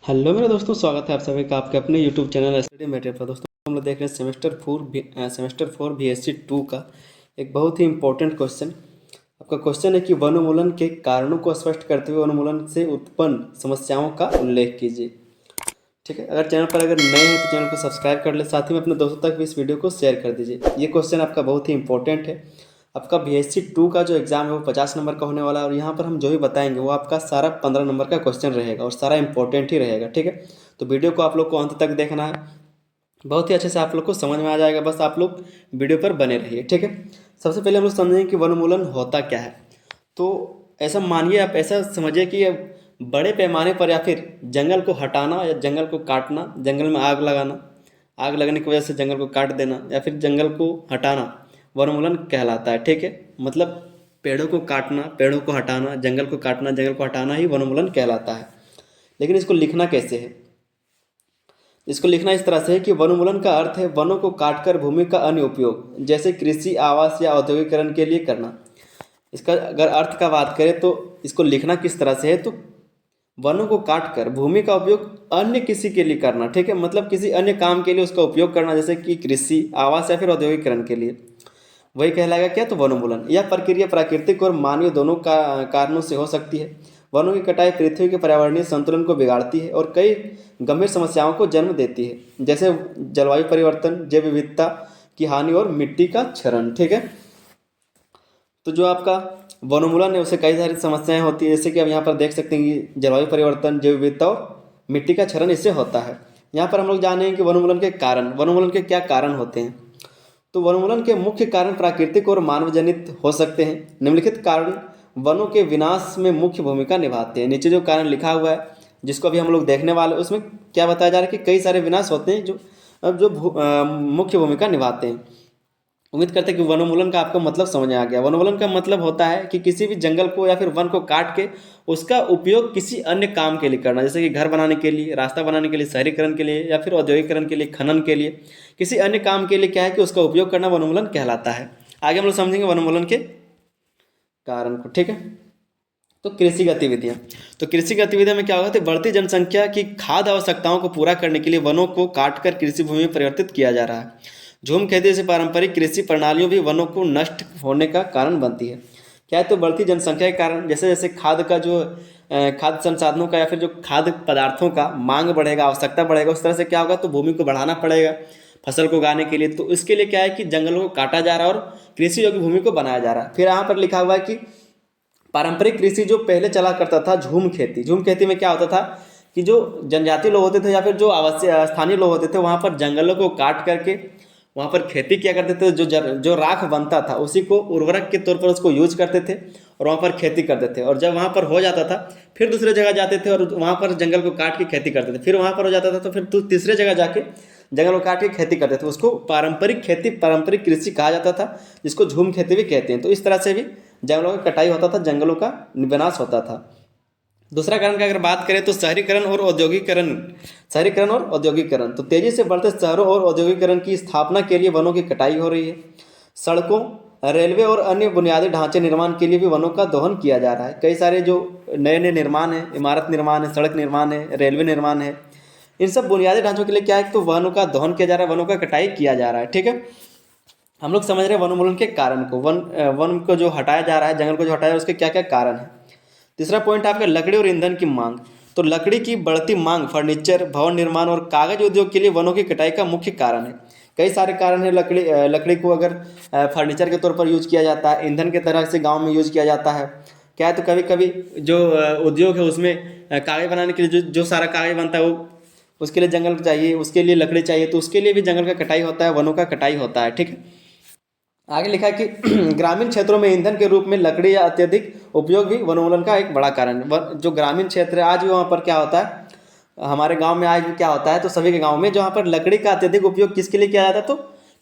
Hello मेरे दोस्तों, स्वागत है आप सभी का आपके अपने यूट्यूब चैनल स्टडी मटेरियल पर। दोस्तों हम लोग देख रहे हैं सेमेस्टर 4 BSc 2 का एक बहुत ही इंपॉर्टेंट क्वेश्चन। आपका क्वेश्चन है कि वनोन्मूलन के कारणों को स्पष्ट करते हुए वनोन्मूलन से उत्पन्न समस्याओं का उल्लेख कीजिए। ठीक है, अगर चैनल पर नए हैं तो चैनल को सब्सक्राइब कर ले, साथ ही में अपने दोस्तों तक भी इस वीडियो को शेयर कर दीजिए। ये क्वेश्चन आपका बहुत ही इंपॉर्टेंट है। आपका BSc 2 का जो एग्ज़ाम है वो 50 नंबर का होने वाला है और यहाँ पर हम जो भी बताएंगे वो आपका सारा 15 नंबर का क्वेश्चन रहेगा और सारा इंपॉर्टेंट ही रहेगा। ठीक है, तो वीडियो को आप लोग को अंत तक देखना है, बहुत ही अच्छे से आप लोग को समझ में आ जाएगा। बस आप लोग वीडियो पर बने रहिए। ठीक है, सबसे पहले हम लोग समझेंगे कि वनोन्मूलन होता क्या है। तो ऐसा मानिए, आप ऐसा समझिए कि बड़े पैमाने पर या फिर जंगल को हटाना या जंगल को काटना, जंगल में आग लगाना, आग लगने की वजह से जंगल को काट देना या फिर जंगल को हटाना वनोन्मूलन कहलाता है। ठीक है, मतलब पेड़ों को काटना, पेड़ों को हटाना, जंगल को काटना, जंगल को हटाना ही वनोन्मूलन कहलाता है। लेकिन इसको लिखना कैसे है? इसको लिखना इस तरह से है कि वनोन्मूलन का अर्थ है वनों को काटकर भूमि का अन्य उपयोग, जैसे कृषि, आवास या औद्योगिकरण के लिए करना। इसका अगर अर्थ का बात करें तो इसको लिखना किस तरह से है, तो वनों को काटकर भूमि का उपयोग अन्य किसी के लिए करना। ठीक है, मतलब किसी अन्य काम के लिए उसका उपयोग करना, जैसे कि कृषि, आवास या फिर औद्योगिकरण के लिए, वही कहलाएगा क्या, तो वनोन्मूलन। यह प्रक्रिया प्राकृतिक और मानवीय दोनों कारणों से हो सकती है। वनों की कटाई पृथ्वी के पर्यावरणीय संतुलन को बिगाड़ती है और कई गंभीर समस्याओं को जन्म देती है, जैसे जलवायु परिवर्तन, जैव विविधता की हानि और मिट्टी का क्षरण। ठीक है, तो जो आपका वनोन्मूलन है उससे कई सारी समस्याएं होती है, जैसे कि आप यहाँ पर देख सकते हैं कि जलवायु परिवर्तन, जैव विविधता और मिट्टी का क्षरण इससे होता है। यहाँ पर हम लोग जानेंगे कि वनोन्मूलन के कारण, वनोन्मूलन के क्या कारण होते हैं। तो वनोन्मूलन के मुख्य कारण प्राकृतिक और मानव जनित हो सकते हैं। निम्नलिखित कारण वनों के विनाश में मुख्य भूमिका निभाते हैं। नीचे जो कारण लिखा हुआ है जिसको अभी हम लोग देखने वाले, उसमें क्या बताया जा रहा है कि कई सारे विनाश होते हैं जो मुख्य भूमिका निभाते हैं। उम्मीद करते हैं कि वनोन्मूलन का आपको मतलब समझ में आ गया। वनोन्मूलन का मतलब होता है कि किसी भी जंगल को या फिर वन को काट के उसका उपयोग किसी अन्य काम के लिए करना, जैसे कि घर बनाने के लिए, रास्ता बनाने के लिए, शहरीकरण के लिए या फिर औद्योगिकरण के लिए, खनन के लिए, किसी अन्य काम के लिए क्या है कि उसका उपयोग करना वनोन्मूलन कहलाता है। आगे हम लोग समझेंगे वनोन्मूलन के कारण को। ठीक है, तो कृषि गतिविधियाँ। तो कृषि गतिविधियों में क्या होगा, तो बढ़ती जनसंख्या की खाद्य आवश्यकताओं को पूरा करने के लिए वनों को काटकर कृषि भूमि में परिवर्तित किया जा रहा है। झूम खेती से पारंपरिक कृषि प्रणालियों भी वनों को नष्ट होने का कारण बनती है। क्या है, तो बढ़ती जनसंख्या के कारण जैसे जैसे खाद्य का जो खाद्य संसाधनों का या फिर जो खाद्य पदार्थों का मांग बढ़ेगा, आवश्यकता बढ़ेगा, उस तरह से क्या होगा, तो भूमि को बढ़ाना पड़ेगा फसल को उगाने के लिए। तो इसके लिए क्या है कि जंगलों को काटा जा रहा है और कृषि योग्य भूमि को बनाया जा रहा है। फिर यहाँ पर लिखा हुआ है कि पारंपरिक कृषि जो पहले चला करता था, झूम खेती। झूम खेती में क्या होता था कि जो जनजातीय लोग होते थे या फिर जो आवासीय स्थानीय लोग होते थे, वहाँ पर जंगलों को काट करके वहाँ पर खेती किया करते थे। जो राख बनता था उसी को उर्वरक के तौर पर उसको यूज करते थे और वहाँ पर खेती करते थे। और जब वहाँ पर हो जाता था फिर दूसरे जगह जाते थे और वहाँ पर जंगल को काट के खेती करते थे। फिर वहाँ पर हो जाता था तो फिर तीसरे जगह जाके जंगल को काट के खेती करते थे। उसको पारंपरिक खेती, पारंपरिक कृषि कहा जाता था, जिसको झूम खेती भी कहते हैं। तो इस तरह से भी जंगलों की कटाई होता था, जंगलों का विनाश होता था। दूसरा कारण की अगर बात करें तो शहरीकरण और औद्योगिकरण। शहरीकरण और औद्योगिकरण, तो तेजी से बढ़ते शहरों और औद्योगिकरण की स्थापना के लिए वनों की कटाई हो रही है। सड़कों, रेलवे और अन्य बुनियादी ढांचे निर्माण के लिए भी वनों का दोहन किया जा रहा है। कई सारे जो नए नए निर्माण है, इमारत निर्माण है, सड़क निर्माण है, रेलवे निर्माण है, इन सब बुनियादी ढांचों के लिए क्या है, तो वनों का दोहन किया जा रहा है, वनों का कटाई किया जा रहा है। ठीक है, हम लोग समझ रहे हैं वनोन्मूलन के कारण को। वन को जो हटाया जा रहा है, जंगल को जो हटाया जा रहा है, उसके क्या क्या कारण है। तीसरा पॉइंट आपका लकड़ी और ईंधन की मांग। तो लकड़ी की बढ़ती मांग फर्नीचर, भवन निर्माण और कागज उद्योग के लिए वनों की कटाई का मुख्य कारण है। कई सारे कारण हैं। लकड़ी को अगर फर्नीचर के तौर पर यूज किया जाता है, ईंधन के तरह से गांव में यूज किया जाता है। क्या है, तो कभी कभी जो उद्योग है उसमें कागज बनाने के लिए जो सारा कागज बनता है वो उसके लिए जंगल चाहिए, उसके लिए लकड़ी चाहिए, तो उसके लिए भी जंगल का कटाई होता है, वनों का कटाई होता है। ठीक है, आगे लिखा है कि ग्रामीण क्षेत्रों में ईंधन के रूप में लकड़ी या अत्यधिक उपयोग भी वनोन्मूलन का एक बड़ा कारण है। जो ग्रामीण क्षेत्र है आज भी वहाँ पर क्या होता है, हमारे गांव में आज भी क्या होता है, तो सभी के गांव में जहाँ पर लकड़ी का अत्यधिक उपयोग किसके लिए किया जाता है, तो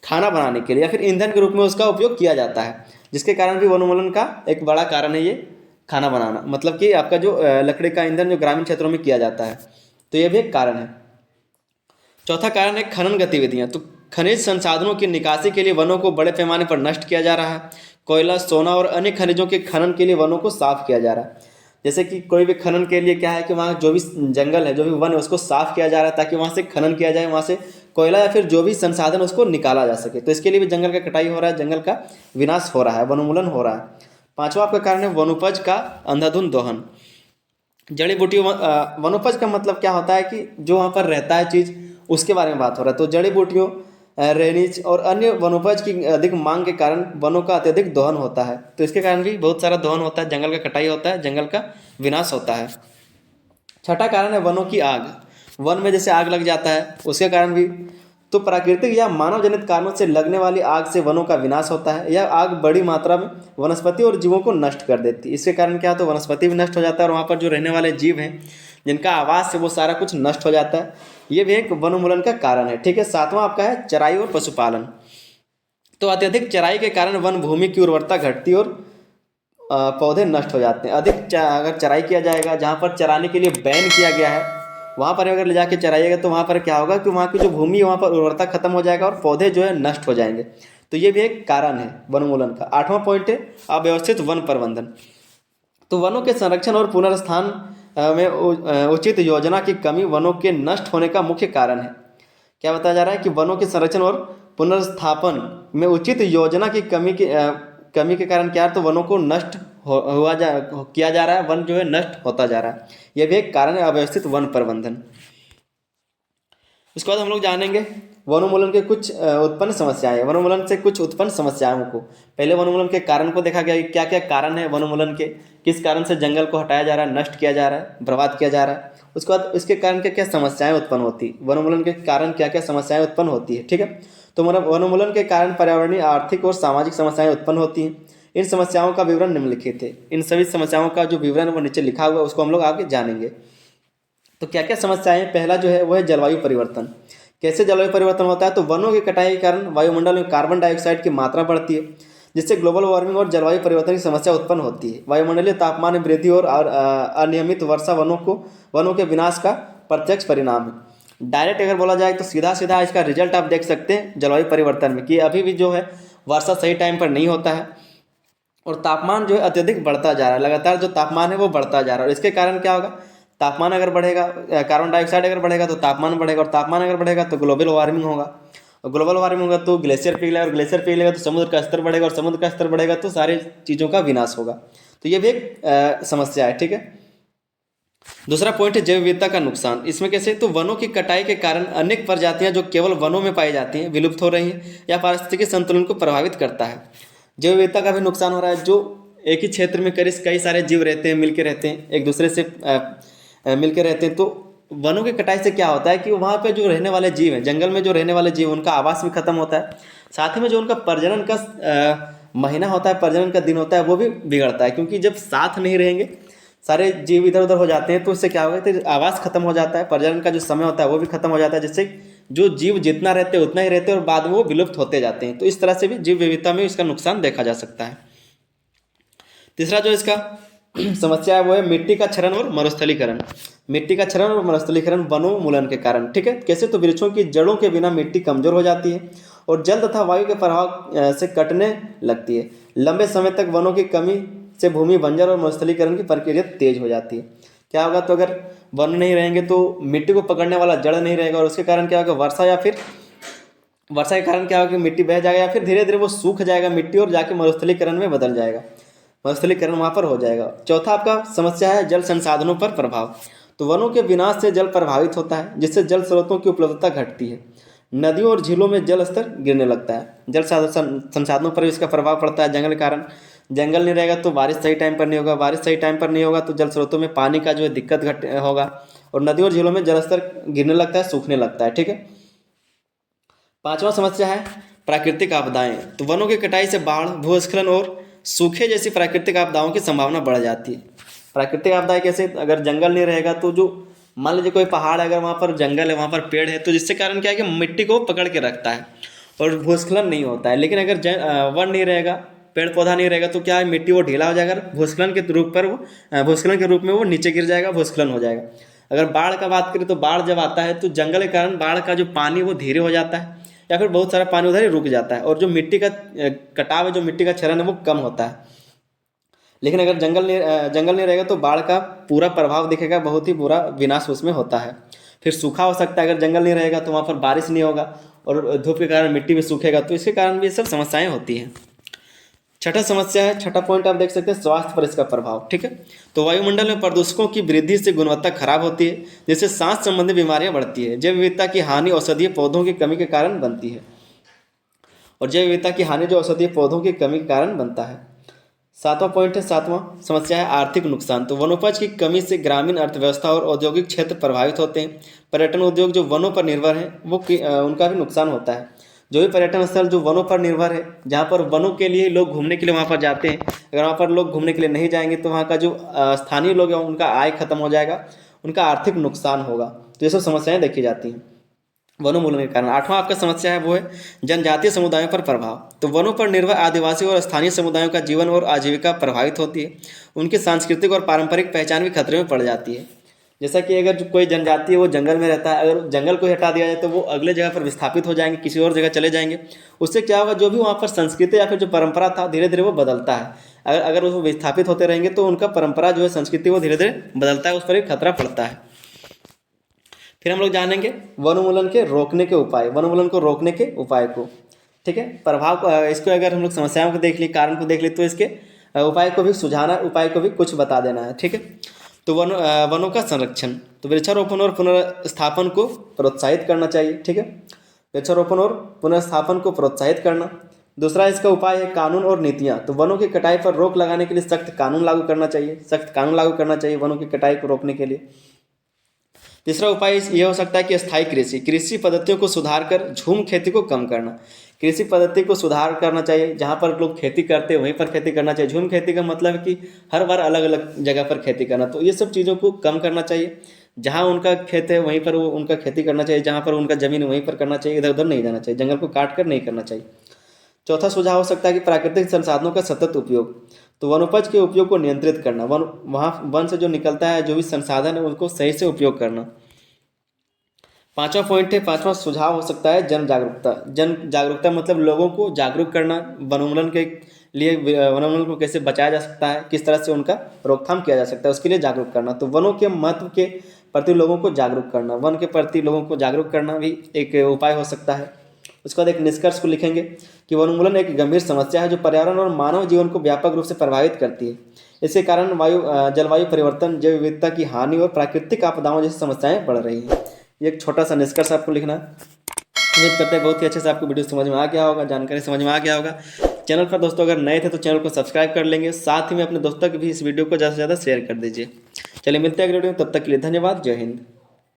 खाना बनाने के लिए या फिर ईंधन के रूप में उसका उपयोग किया जाता है, जिसके कारण भी वनोन्मूलन का एक बड़ा कारण है ये खाना बनाना। मतलब कि आपका जो लकड़ी का ईंधन जो ग्रामीण क्षेत्रों में किया जाता है, तो ये भी एक कारण है। चौथा कारण है खनन गतिविधियां। तो खनिज संसाधनों की निकासी के लिए वनों को बड़े पैमाने पर नष्ट किया जा रहा है। कोयला, सोना और अन्य खनिजों के खनन के लिए वनों को साफ किया जा रहा है। जैसे कि कोई भी खनन के लिए क्या है कि वहाँ जो भी जंगल है, जो भी वन है, उसको साफ किया जा रहा है ताकि वहाँ से खनन किया जाए, वहाँ से कोयला या फिर जो भी संसाधन उसको निकाला जा सके। तो इसके लिए भी जंगल का कटाई हो रहा है, जंगल का विनाश हो रहा है, वनोन्मूलन हो रहा है। पांचवा आपका कारण है वनोपज का अंधाधुंध दोहन। जड़ी बूटियों वनोपज का मतलब क्या होता है कि जो वहाँ पर रहता है चीज़, उसके बारे में बात हो रहा है। तो जड़ी बूटियों, रेनिज और अन्य वनोपज की अधिक मांग के कारण वनों का अत्यधिक दोहन होता है। तो इसके कारण भी बहुत सारा दोहन होता है, जंगल का कटाई होता है, जंगल का विनाश होता है। छठा कारण है वनों की आग। वन में जैसे आग लग जाता है, उसके कारण भी। तो प्राकृतिक या मानव जनित कारणों से लगने वाली आग से वनों का विनाश होता है। यह आग बड़ी मात्रा में वनस्पति और जीवों को नष्ट कर देती है। इसके कारण क्या होता है, वनस्पति भी नष्ट हो जाता है और वहाँ पर जो रहने वाले जीव हैं, जिनका आवास है, वो सारा कुछ नष्ट हो जाता है। ये भी एक वनोन्मूलन का कारण है। ठीक है, सातवां आपका है चराई और पशुपालन। तो अत्यधिक चराई के कारण वन भूमि की उर्वरता घटती और पौधे नष्ट हो जाते हैं। अगर चराई किया जाएगा, जहाँ पर चराने के लिए बैन किया गया है, वहाँ पर अगर ले जाके चराइएगा तो वहाँ पर क्या होगा कि वहाँ की जो भूमि है, वहाँ पर उर्वरता खत्म हो जाएगा और पौधे जो है नष्ट हो जाएंगे। तो ये भी एक कारण है वनोन्मूलन का। आठवां पॉइंट है अव्यवस्थित वन प्रबंधन। तो वनों के संरक्षण और पुनर्स्थान में उचित योजना की कमी वनों के नष्ट होने का मुख्य कारण है। क्या बताया जा रहा है कि वनों के संरक्षण और पुनर्स्थापन में उचित योजना की कमी के कारण क्या है, तो वनों को नष्ट किया जा रहा है, वन जो है नष्ट होता जा रहा है। यह भी एक कारण है अव्यवस्थित वन प्रबंधन। उसके बाद हम लोग जानेंगे वनोन्मूलन के कुछ उत्पन्न समस्याएं। वनोन्मूलन से कुछ उत्पन्न समस्याओं को, पहले वनोन्मूलन के कारण को देखा गया कि क्या क्या कारण है वनोन्मूलन के, किस कारण से जंगल को हटाया जा रहा है, नष्ट किया जा रहा है, बर्बाद किया जा रहा है। उसके बाद इसके कारण क्या क्या समस्याएं उत्पन्न होती है, वनोन्मूलन के कारण क्या क्या समस्याएं उत्पन्न होती है। ठीक है, तो वनोन्मूलन के कारण पर्यावरणीय, आर्थिक और सामाजिक समस्याएं उत्पन्न होती हैं। इन समस्याओं का विवरण निम्नलिखित है। इन सभी समस्याओं का जो विवरण है वो नीचे लिखा हुआ है, उसको हम लोग आगे जानेंगे। तो क्या क्या समस्याएं, पहला जो है वो है जलवायु परिवर्तन। कैसे जलवायु परिवर्तन होता है, तो वनों के कटाई के कारण वायुमंडल में कार्बन डाइऑक्साइड की मात्रा बढ़ती है, जिससे ग्लोबल वार्मिंग और जलवायु परिवर्तन की समस्या उत्पन्न होती है। वायुमंडलीय तापमान में वृद्धि और अनियमित वर्षा वनों के विनाश का प्रत्यक्ष परिणाम है। डायरेक्ट अगर बोला जाए तो सीधा सीधा इसका रिजल्ट आप देख सकते हैं जलवायु परिवर्तन में, कि अभी भी जो है वर्षा सही टाइम पर नहीं होता है और तापमान जो है अत्यधिक बढ़ता जा रहा है। लगातार जो तापमान है वो बढ़ता जा रहा है और इसके कारण क्या होगा, तापमान अगर बढ़ेगा, कार्बन डाइऑक्साइड अगर बढ़ेगा तो तापमान बढ़ेगा और तापमान अगर बढ़ेगा तो ग्लोबल वार्मिंग होगा और ग्लोबल वार्मिंग होगा तो ग्लेशियर पिघलेगा और ग्लेशियर पिघलेगा तो समुद्र का स्तर बढ़ेगा और समुद्र का स्तर बढ़ेगा तो सारी चीज़ों का विनाश होगा। तो ये भी एक समस्या है। ठीक है, दूसरा पॉइंट है जैव विविधता का नुकसान। इसमें कैसे, तो वनों की कटाई के कारण अनेक प्रजातियां जो केवल वनों में पाई जाती हैं विलुप्त हो रही हैं या पारिस्थितिकी संतुलन को प्रभावित करता है। जैव विविधता का भी नुकसान हो रहा है। जो एक ही क्षेत्र में कई सारे जीव रहते हैं, मिलके रहते हैं, एक दूसरे से मिलके रहते हैं, तो वनों की कटाई से क्या होता है कि वहाँ पे जो रहने वाले जीव हैं, जंगल में जो रहने वाले जीव, उनका आवास भी खत्म होता है। साथ ही में जो उनका प्रजनन का महीना होता है, प्रजनन का दिन होता है, वो भी बिगड़ता है, क्योंकि जब साथ नहीं रहेंगे, सारे जीव इधर उधर हो जाते हैं, तो इससे क्या होगा, तो आवास खत्म हो जाता है, प्रजनन का जो समय होता है वो भी खत्म हो जाता है, जिससे जो जीव जितना रहते हैं उतना ही रहते हैं और बाद में वो विलुप्त होते जाते हैं। तो इस तरह से भी जीव विविधता में इसका नुकसान देखा जा सकता है। तीसरा जो इसका समस्या है वो है मिट्टी का क्षरण और मरुस्थलीकरण। मिट्टी का क्षरण और मरुस्थलीकरण वनोन्मूलन के कारण। ठीक है, कैसे, तो वृक्षों की जड़ों के बिना मिट्टी कमजोर हो जाती है और जल तथा वायु के प्रभाव से कटने लगती है। लंबे समय तक वनों की कमी से भूमि बंजर और मरुस्थलीकरण की प्रक्रिया तेज हो जाती है। क्या होगा, तो अगर वन नहीं रहेंगे तो मिट्टी को पकड़ने वाला जड़ नहीं रहेगा और उसके कारण क्या होगा, वर्षा के कारण क्या होगा कि मिट्टी बह जाएगा या फिर धीरे धीरे वो सूख जाएगा मिट्टी और जाके मरुस्थलीकरण में बदल जाएगा, मरुस्थलीकरण वहाँ पर हो जाएगा। चौथा आपका समस्या है जल संसाधनों पर प्रभाव। तो वनों के विनाश से जल प्रभावित होता है, जिससे जल स्रोतों की उपलब्धता घटती है। नदियों और झीलों में जल स्तर गिरने लगता है। जल संसाधनों पर इसका प्रभाव पड़ता है जंगल के कारण। जंगल नहीं रहेगा तो बारिश सही टाइम पर नहीं होगा, बारिश सही टाइम पर नहीं होगा तो जल स्रोतों में पानी का जो है दिक्कत होगा और नदियों और झीलों में जल स्तर गिरने लगता है, सूखने लगता है। ठीक है, पांचवा समस्या है प्राकृतिक आपदाएं। तो वनों की कटाई से बाढ़, भूस्खलन और सूखे जैसी प्राकृतिक आपदाओं की संभावना बढ़ जाती है। प्राकृतिक आपदाएं कैसे, अगर जंगल नहीं रहेगा तो जो मान लीजिए कोई पहाड़ है, अगर वहाँ पर जंगल है, वहाँ पर पेड़ है, तो जिससे कारण क्या है कि मिट्टी को पकड़ के रखता है और भूस्खलन नहीं होता है। लेकिन अगर वन नहीं रहेगा, पेड़ पौधा नहीं रहेगा तो क्या है, मिट्टी वो ढीला हो जाएगा, भूस्खलन के रूप में वो नीचे गिर जाएगा, भूस्खलन हो जाएगा। अगर बाढ़ का बात करें तो बाढ़ जब आता है तो जंगल के कारण बाढ़ का जो पानी वो धीरे हो जाता है या फिर बहुत सारा पानी उधर ही रुक जाता है और जो मिट्टी का कटाव है, जो मिट्टी का क्षरण है वो कम होता है। लेकिन अगर जंगल नहीं रहेगा तो बाढ़ का पूरा प्रभाव दिखेगा, बहुत ही बुरा विनाश उसमें होता है। फिर सूखा हो सकता है, अगर जंगल नहीं रहेगा तो वहाँ पर बारिश नहीं होगा और धूप के कारण मिट्टी भी सूखेगा, तो इसके कारण भी ये सब समस्याएं होती हैं। छठा समस्या है, छठा पॉइंट आप देख सकते हैं, स्वास्थ्य पर इसका प्रभाव। ठीक है, तो वायुमंडल में प्रदूषकों की वृद्धि से गुणवत्ता खराब होती है, जिससे सांस संबंधी बीमारियां बढ़ती है। जैव विविधता की हानि औषधीय पौधों की कमी के कारण बनती है, और जैव विविधता की हानि जो औषधीय पौधों की कमी के कारण बनता है। सातवां पॉइंट है, सातवां समस्या है आर्थिक नुकसान। तो वनोपज की कमी से ग्रामीण अर्थव्यवस्था और औद्योगिक क्षेत्र प्रभावित होते हैं। पर्यटन उद्योग जो वनों पर निर्भर है उनका भी नुकसान होता है। जो भी पर्यटन स्थल जो वनों पर निर्भर है, जहाँ पर वनों के लिए लोग घूमने के लिए वहाँ पर जाते हैं, अगर वहाँ पर लोग घूमने के लिए नहीं जाएंगे तो वहाँ का जो स्थानीय लोग हैं उनका आय खत्म हो जाएगा, उनका आर्थिक नुकसान होगा। तो ये सब समस्याएं देखी जाती हैं वनोन्मूलन के कारण। आठवां आपका समस्या है वो है जनजातीय समुदायों पर प्रभाव। तो वनों पर निर्भर आदिवासी और स्थानीय समुदायों का जीवन और आजीविका प्रभावित होती है। उनकी सांस्कृतिक और पारंपरिक पहचान भी खतरे में पड़ जाती है। जैसा कि अगर कोई जनजाति है वो जंगल में रहता है, अगर जंगल को हटा दिया जाए तो वो अगले जगह पर विस्थापित हो जाएंगे, किसी और जगह चले जाएंगे। उससे क्या होगा, जो भी वहाँ पर संस्कृति या फिर जो परंपरा था धीरे धीरे वो बदलता है। अगर अगर वो विस्थापित होते रहेंगे तो उनका परंपरा जो है, संस्कृति, वो धीरे धीरे बदलता है, उस पर एक खतरा पड़ता है। फिर हम लोग जानेंगे वनोन्मूलन के रोकने के उपाय, वनोन्मूलन को रोकने के उपाय को। ठीक है, प्रभाव को, इसको अगर हम लोग समस्याओं को देख ली, कारण को देख ली, तो इसके उपाय को भी सुझाना, उपाय को भी कुछ बता देना है। ठीक है, तो वनों का संरक्षण, तो वृक्षारोपण और पुनर्स्थापन को प्रोत्साहित करना चाहिए। ठीक है, वृक्षारोपण और पुनर्स्थापन को प्रोत्साहित करना। दूसरा इसका उपाय है कानून और नीतियाँ। तो वनों की कटाई पर रोक लगाने के लिए सख्त कानून लागू करना चाहिए, सख्त कानून लागू करना चाहिए वनों की कटाई को रोकने के लिए। तीसरा उपाय यह हो सकता है कि स्थायी कृषि, कृषि पद्धतियों को सुधार कर झूम खेती को कम करना। कृषि पद्धति को सुधार करना चाहिए, जहाँ पर लोग खेती करते हैं वहीं पर खेती करना चाहिए। झूम खेती का मतलब है कि हर बार अलग अलग जगह पर खेती करना। तो ये सब चीज़ों को कम करना चाहिए। जहाँ उनका खेत है वहीं पर वो उनका खेती करना चाहिए, जहाँ पर उनका ज़मीन है वहीं पर करना चाहिए, इधर उधर नहीं जाना चाहिए, जंगल को काट कर नहीं करना चाहिए। चौथा सुझाव हो सकता है कि प्राकृतिक संसाधनों का सतत उपयोग। तो वनोपज के उपयोग को नियंत्रित करना, वन से जो निकलता है, जो भी संसाधन है, उनको सही से उपयोग करना। पांचवा पॉइंट है, पांचवा सुझाव हो सकता है जन जागरूकता। जन जागरूकता मतलब लोगों को जागरूक करना, वनोन्मूलन के लिए, वनोन्मूलन को कैसे बचाया जा सकता है, किस तरह से उनका रोकथाम किया जा सकता है, उसके लिए जागरूक करना। तो वनों के महत्व के प्रति लोगों को जागरूक करना, वन के प्रति लोगों को जागरूक करना भी एक उपाय हो सकता है। उसके बाद एक निष्कर्ष को लिखेंगे कि वनोन्मूलन एक गंभीर समस्या है जो पर्यावरण और मानव जीवन को व्यापक रूप से प्रभावित करती है। इसके कारण जलवायु परिवर्तन, जैव विविधता की हानि और प्राकृतिक आपदाओं जैसी समस्याएं बढ़ रही हैं। ये एक छोटा सा निष्कर्ष आपको लिखना है। उम्मीद करते हैं बहुत ही अच्छे से आपको वीडियो समझ में आ गया होगा, जानकारी समझ में आ गया होगा। चैनल पर दोस्तों अगर नए थे तो चैनल को सब्सक्राइब कर लेंगे, साथ ही में अपने दोस्तों के भी इस वीडियो को ज़्यादा से ज़्यादा शेयर कर दीजिए। चलिए मिलते हैं अगले वीडियो में, तब तक के लिए धन्यवाद। जय हिंद।